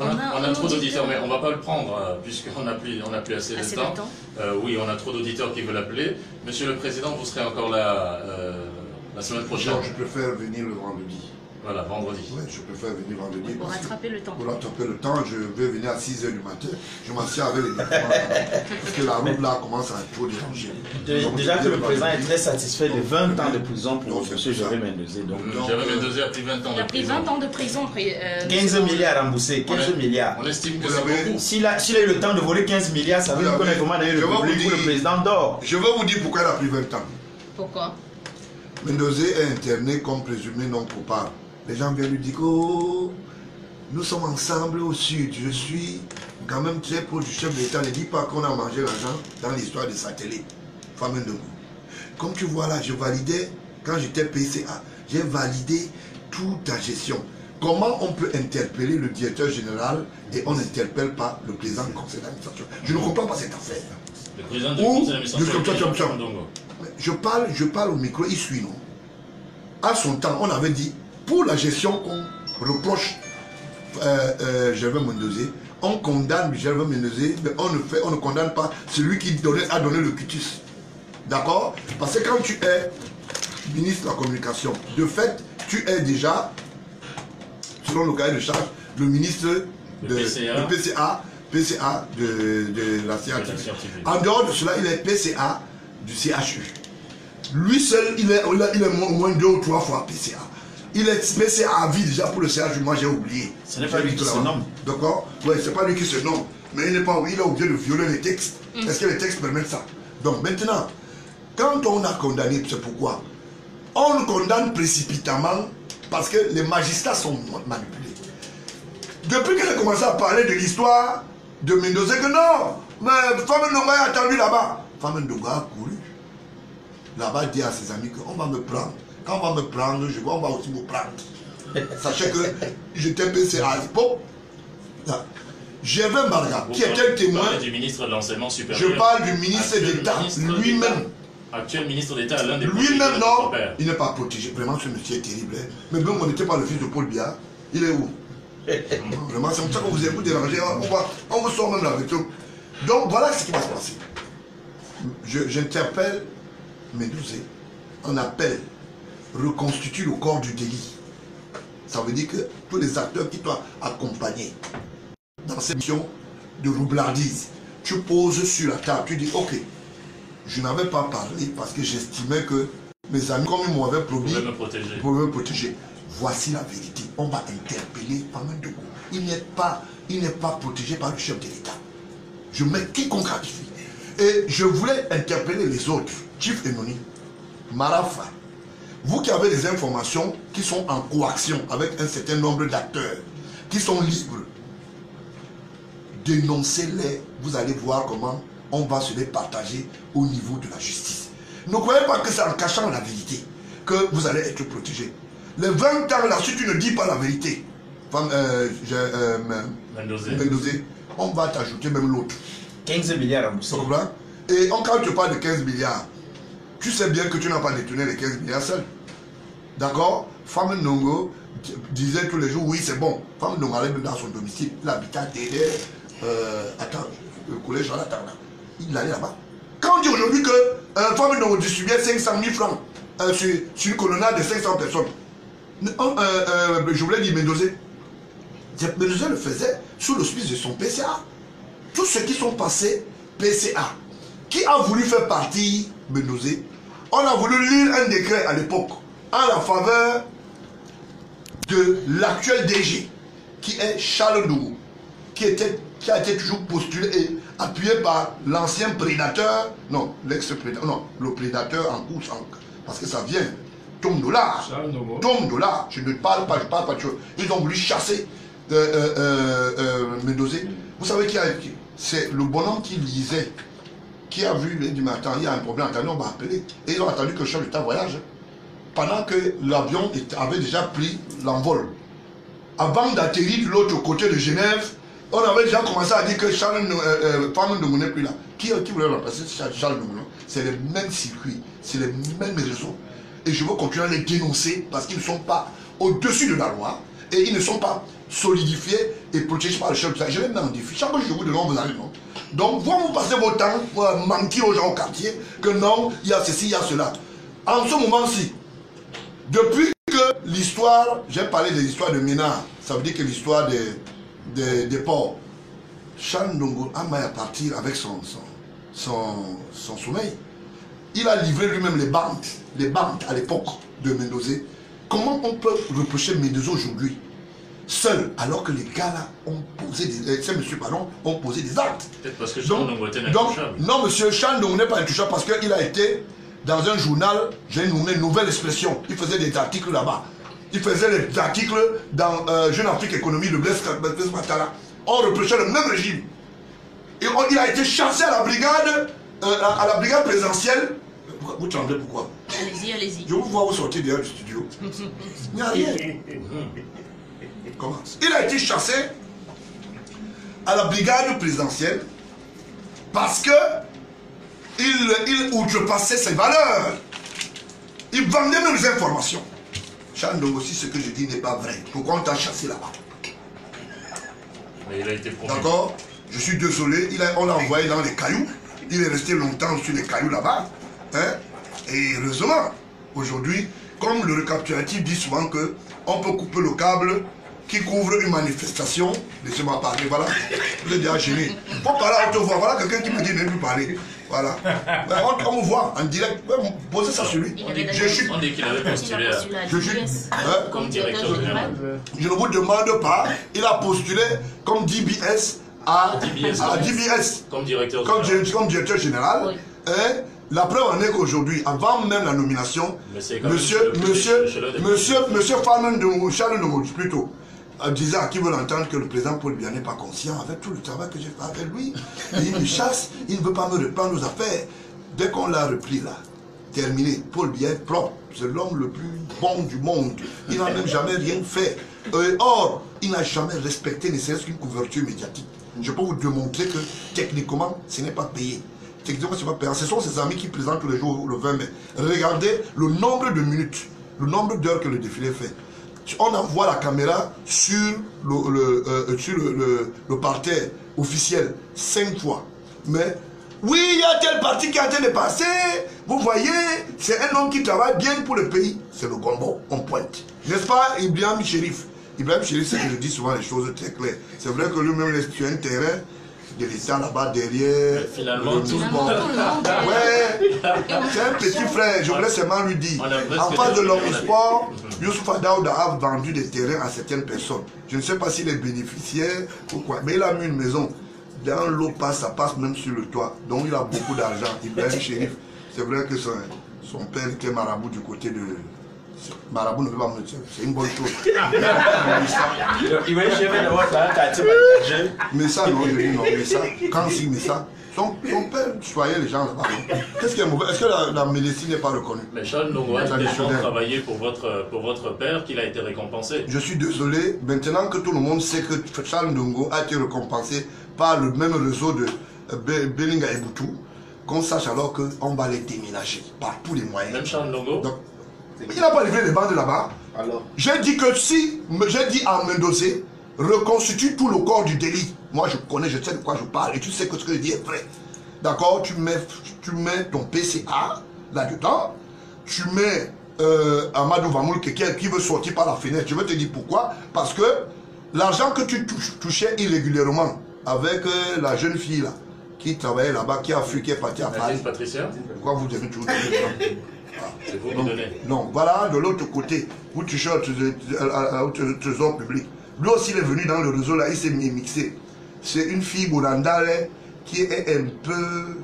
On a trop d'auditeurs, mais on ne va pas le prendre puisqu'on n'a plus assez de temps. Oui, on a trop d'auditeurs qui veulent appeler. Monsieur le Président, vous serez encore là la semaine prochaine. Je préfère venir le vendredi. Voilà, vendredi. Oui, je préfère venir vendredi. Pour rattraper le temps. Pour rattraper le temps, je vais venir à 6 h du matin. Je m'assieds avec les documents. Parce que la route là commence à trop déranger. Déjà que le président est très satisfait de 20 ans de prison pour M. Jory Mendozé. Jory Mendozé a pris 20 ans de prison. Il a pris 20 ans de prison. 15 milliards remboursés, 15 milliards. On estime que c'est beaucoup. S'il a eu le temps de voler 15 milliards, ça veut dire qu'on est vraiment dans le public où le président dort. Je vais vous dire pourquoi il a pris 20 ans. Pourquoi? Mendozé est interné comme présumé non coupable. Les gens viennent lui dire que oh, nous sommes ensemble au sud. Je suis quand même très proche du chef de l'État. Ne dis pas qu'on a mangé l'argent dans l'histoire des satellites. Famendongo. Comme tu vois là, je validais, quand j'étais PCA, j'ai validé toute ta gestion. Comment on peut interpeller le directeur général et on n'interpelle pas le président du conseil d'administration? Je ne comprends pas cette affaire. Le président du conseil d'administration. Je parle au micro, il suit, non? À son temps, on avait dit, pour la gestion qu'on reproche Gervais Mendozé, on condamne Gervais Mendozé, mais on ne condamne pas celui qui a donné le cutis. D'accord? Parce que quand tu es ministre de la communication, de fait, tu es déjà, selon le cahier de charge, le ministre de PCA de la scientifique. En dehors de cela, il est PCA du CHU. Lui seul, il est au moins 2 ou 3 fois PCA. Il est PCA à vie déjà pour le CHU, moi j'ai oublié. Ce n'est pas lui qui se nomme. D'accord? Oui, c'est pas lui qui se nomme. Mais il est obligé de violer les textes. Est-ce que les textes permettent ça? Donc maintenant, quand on a condamné, c'est pourquoi? On le condamne précipitamment parce que les magistrats sont manipulés. Depuis qu'elle a commencé à parler de l'histoire de Mendozé, que non, mais Famendongo a attendu là-bas. Famendongo a couru. Là-bas, il dit à ses amis qu'on va me prendre. Quand on va me prendre, on va aussi me prendre. Sachez que j'étais PCA à l'époque. Gervais Marga, qui était le témoin. Vous parlez du ministre de l'enseignement supérieur. Je parle du ministre d'État lui-même. Actuel ministre d'État, l'un des lui-même, non, il n'est pas protégé. Vraiment, ce monsieur est terrible. Hein. Mais même on n'était pas le fils de Paul Biya. Il est où? Vraiment, c'est comme ça que vous dérangez. On vous sort même la retour. Donc voilà ce qui va se passer. J'interpelle Mendozé. On appelle, reconstitue le corps du délit. Ça veut dire que tous les acteurs qui t'ont accompagné dans cette mission de roublardise, tu poses sur la table, tu dis ok, je n'avais pas parlé parce que j'estimais que mes amis, comme ils m'avaient promis, pouvaient me protéger. Voici la vérité. On va interpeller Famendongo. Il n'est pas protégé par le chef de l'État. Je mets quiconque ratifie. Et je voulais interpeller les autres, Chief Enoni, Marafa, vous qui avez des informations qui sont en coaction avec un certain nombre d'acteurs, qui sont libres, dénoncez-les, vous allez voir comment on va se les partager au niveau de la justice. Ne croyez pas que c'est en cachant la vérité que vous allez être protégé. Les 20 ans là-dessus, tu ne dis pas la vérité. Mendozé, on va t'ajouter même l'autre. 15 milliards remboursés. Et quand tu parles de 15 milliards, tu sais bien que tu n'as pas détourné les 15 milliards seul. D'accord? Famendongo disait tous les jours, oui c'est bon. Famendongo allait dans son domicile, il habitait derrière, le collège Jean Latana. Il allait là-bas. Quand on dit aujourd'hui que Famendongo distribuait 500 000 francs sur une colonnade de 500 personnes, je voulais dire Mendozé. Mendozé le faisait sous l'auspice de son PCA. Tous ceux qui sont passés PCA, qui a voulu faire partie Mendozé, on a voulu lire un décret à l'époque en la faveur de l'actuel DG, qui est Charles Ndongo, qui a été toujours postulé et appuyé par l'ancien prédateur, non, l'ex-prédateur, non, le prédateur en cours, parce que ça vient, Tom Dollar, je ne parle pas, de choses. Ils ont voulu chasser Mendozé. Vous savez qui a été? C'est le bonhomme qui lisait, qui a vu, il dit, mais attends, il y a un problème, attendez, on va appeler. Et ils ont attendu que le chef d'État voyage, pendant que l'avion avait déjà pris l'envol. Avant d'atterrir de l'autre côté de Genève, on avait déjà commencé à dire que Famendongo n'est plus là. Qui voulait remplacer Charles Ndongo? C'est les mêmes circuits, c'est les mêmes réseaux. Et je veux continuer à les dénoncer parce qu'ils ne sont pas au-dessus de la loi et ils ne sont pas solidifiés et protégés par le chef d'État. Je les mets en défi. Chaque fois que je vous demande, vous allez non. Donc, vous passez votre temps pour mentir aux gens au quartier que non, il y a ceci, il y a cela. En ce moment-ci, depuis que l'histoire, j'ai parlé de l'histoire de Mina, ça veut dire que l'histoire des ports. Charles Ndongo a mal à partir avec son sommeil. Il a livré lui-même les bandes à l'époque de Mendoza. Comment on peut reprocher Mendoza aujourd'hui, seul, alors que les gars là ont posé ont posé des actes. Peut-être parce que Charles Ndongo était intouchable. Non, monsieur, Charles Ndongo n'est pas intouchable parce qu'il a été dans un journal, j'ai nommé Nouvelle Expression. Il faisait des articles là-bas. Il faisait des articles dans Jeune Afrique Économie de Blaise Matala. On reprochait le même régime. Et il a été chassé à la brigade présidentielle. Vous tremblez pourquoi? Allez-y, allez-y. Je vous vois vous sortir dehors du studio. Il n'y a rien. Comment? Il a été chassé à la brigade présidentielle parce que il outrepassait ses valeurs. Il vendait même les informations. Charles Ndongo, si ce que je dis n'est pas vrai, pourquoi on t'a chassé là-bas? Mais il a été promu. D'accord? Je suis désolé, on l'a envoyé dans les cailloux. Il est resté longtemps sur les cailloux là-bas. Hein? Et heureusement, aujourd'hui, comme le récapitulatif dit souvent qu'on peut couper le câble qui couvre une manifestation, laissez-moi parler, voilà, vous êtes déjà gêné. Il faut parler à haute voix, voilà quelqu'un qui me dit de ne plus parler. Voilà. On me voit en direct, posez ça sur lui. On dit qu'il avait postulé comme directeur général. Je ne vous demande pas, il a postulé comme DBS à DBS comme directeur général. Oui. Hein? La preuve en est qu'aujourd'hui, avant même la nomination, monsieur Charles Ndongo plutôt, disait à qui veut l'entendre que le président Paul Biya n'est pas conscient avec tout le travail que j'ai fait avec lui. Et il me chasse, il ne veut pas me reprendre nos affaires. Dès qu'on l'a repris là, terminé, Paul Biya est propre, c'est l'homme le plus bon du monde. Il n'a même jamais rien fait. Or, il n'a jamais respecté ne serait-ce qu'une couverture médiatique. Je peux vous démontrer que techniquement, ce n'est pas payé. Techniquement, ce n'est pas payé. Ce sont ses amis qui présentent tous les jours le 20 mai. Regardez le nombre de minutes, le nombre d'heures que le défilé fait. On envoie la caméra sur le parterre officiel 5 fois. Mais oui, il y a tel parti qui est en train de passer. Vous voyez, c'est un homme qui travaille bien pour le pays. C'est le Gombo, on pointe. N'est-ce pas, Ibrahim Chérif? Ibrahim Chérif, c'est que je dis souvent les choses très claires. C'est vrai que lui-même, il est sur un terrain de l'État là-bas derrière. Mais finalement, tout le monde. Ouais, c'est un petit frère, je voulais seulement lui dire. En face de l'Omnisport, Youssouf Daouda a vendu des terrains à certaines personnes. Je ne sais pas s'il est bénéficiaire ou quoi, mais il a mis une maison. Dans l'eau passe, ça passe même sur le toit. Donc il a beaucoup d'argent. Ibrahim Chérif, c'est vrai que son père était marabout du côté de. Marabout ne veut pas me dire, c'est une bonne chose. Mais ça, non, je dis non, mais ça, quand si, mais ça, son père soignait les gens là-bas. Qu'est-ce qui est mauvais? Est-ce que la médecine n'est pas reconnue? Mais Charles Ndongo a tellement travaillé pour votre père qu'il a été récompensé. Je suis désolé, maintenant que tout le monde sait que Charles Ndongo a été récompensé par le même réseau de Belinga et Boutou, qu'on sache alors qu'on va les déménager par tous les moyens. Même Charles Ndongo? Donc, il n'a pas livré les bandes là-bas. J'ai dit que si, j'ai dit à Mendoza, reconstitue tout le corps du délit. Moi je connais, je sais de quoi je parle et tu sais que ce que je dis est vrai. D'accord, tu mets ton PCA là-dedans, tu mets Amadou Vamoul qui veut sortir par la fenêtre. Je vais te dire pourquoi. Parce que l'argent que tu touchais irrégulièrement avec la jeune fille là, qui travaillait là-bas, qui a fui, qui est partie à Paris. Patricia? Pourquoi vous devez toujours donner? C'est vous qui donnez. Non, voilà, de l'autre côté, vous touchez au trésor public. Lui aussi, il est venu dans le réseau là, il s'est mixé. C'est une fille burandale qui est un peu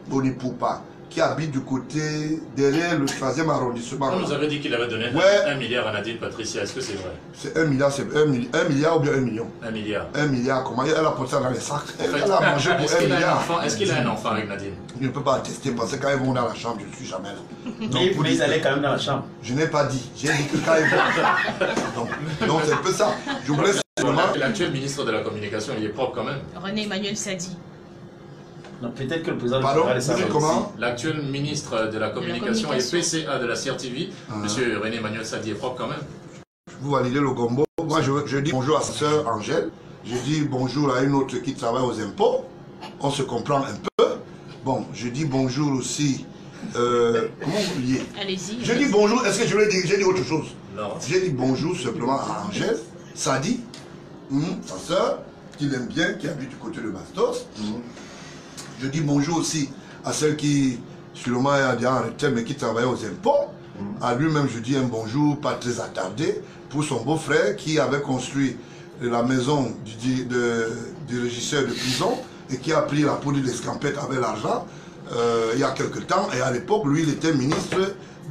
bonipoupa, qui habite du côté, derrière le 3e arrondissement. On nous avait dit qu'il avait donné 1 milliard à Nadine Patricia, est-ce que c'est vrai? C'est 1 milliard, c'est 1 milliard ou bien 1 million? 1 milliard. 1 milliard, comment elle a porté ça dans les sacs? Elle a mangé pour 1 milliard. Est-ce qu'il a un enfant avec Nadine? Je ne peux pas attester parce que quand ils vont dans la chambre, je ne suis jamais là. Donc, vous les allez quand même dans la chambre? Je n'ai pas dit, j'ai dit que quand ils vont. Donc c'est un peu ça. Je voulais seulement. L'actuel ministre de la Communication, il est propre quand même. René Emmanuel Sadi. Peut-être que le président... Pardon, vous dites comment? L'actuel ministre de la Communication et PCA de la CRTV, monsieur René Emmanuel Sadi, est propre quand même. Vous validez le Gombo. Moi, je dis bonjour à sa sœur Angèle. Je dis bonjour à une autre qui travaille aux impôts. On se comprend un peu. Bon, je dis bonjour aussi... comment vous liez? Allez-y. Je dis bonjour. Est-ce que je voulais dire? J'ai dit autre chose. J'ai dit bonjour simplement à Angèle, Sadi, sa soeur, qu'il aime bien, qui habite du côté de Bastos. Je dis bonjour aussi à celle qui, sûrement, est en retraite, mais qui travaille aux impôts. À lui-même, je dis un bonjour, pas très attardé, pour son beau-frère qui avait construit la maison du régisseur de prison et qui a pris la poudre d'escampette avec l'argent il y a quelque temps. Et à l'époque, lui, il était ministre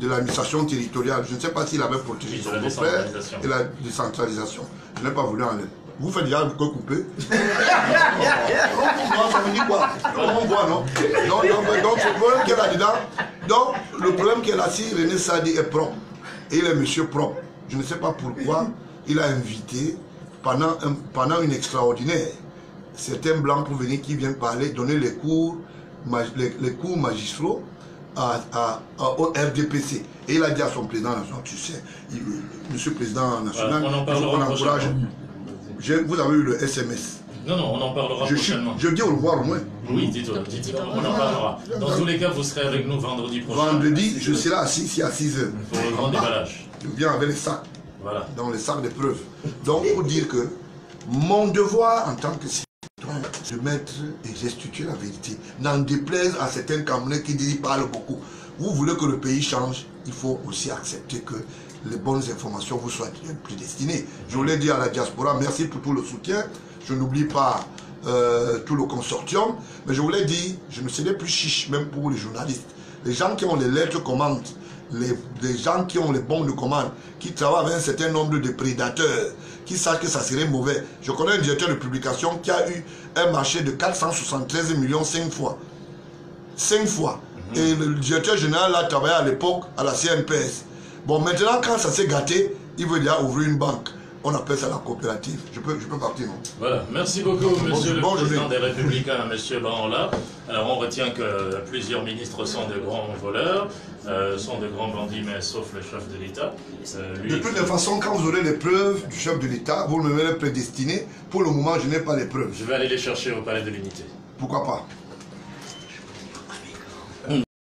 de l'administration territoriale. Je ne sais pas s'il avait protégé son beau-frère et la décentralisation. Je n'ai pas voulu enlever. Vous faites déjà que couper. Non, ça me dit quoi? On voit, non? Donc, le problème qu'elle a dedans, donc, le problème qu'elle a, si René Sadi est propre, et il est monsieur propre, je ne sais pas pourquoi, il a invité, pendant une extraordinaire, certains blancs pour venir qui viennent parler, donner les cours magistraux au RDPC. Et il a dit à son président national, tu sais, monsieur le président national, on encourage. Vous avez eu le SMS. Non, on en parlera prochainement. Je dis au revoir au moins. Oui, dites-le, on en parlera. Dans tous les cas, vous serez avec nous vendredi prochain. Vendredi, je serai assis ici à 6 h. Pour le grand déballage. Je viens avec les sacs. Voilà. Dans les sacs d'épreuves. Donc, pour dire que mon devoir en tant que citoyen, c'est de mettre et restituer la vérité. N'en déplaise à certains Camerounais qui parlent beaucoup. Vous voulez que le pays change, il faut aussi accepter que les bonnes informations vous soient plus destinées. Je voulais dire à la diaspora, merci pour tout le soutien. Je n'oublie pas tout le consortium. Mais je voulais dire, je ne serai plus chiche, même pour les journalistes. Les gens qui ont les lettres commandes, les gens qui ont les bons de commande, qui travaillent avec un certain nombre de prédateurs, qui savent que ça serait mauvais. Je connais un directeur de publication qui a eu un marché de 473 millions 5 fois. 5 fois. Et le directeur général a travaillé à l'époque à la CNPS. Bon, maintenant, quand ça s'est gâté, il veut déjà ouvrir une banque. On appelle ça la coopérative. Je peux partir, non? Voilà. Merci beaucoup, monsieur le président des Républicains, monsieur Baranla. Alors, on retient que plusieurs ministres sont de grands voleurs, sont de grands bandits, mais sauf le chef de l'État. De toute façon, quand vous aurez les preuves du chef de l'État, vous me les prédestinez. Pour le moment, je n'ai pas les preuves. Je vais aller les chercher au Palais de l'Unité. Pourquoi pas?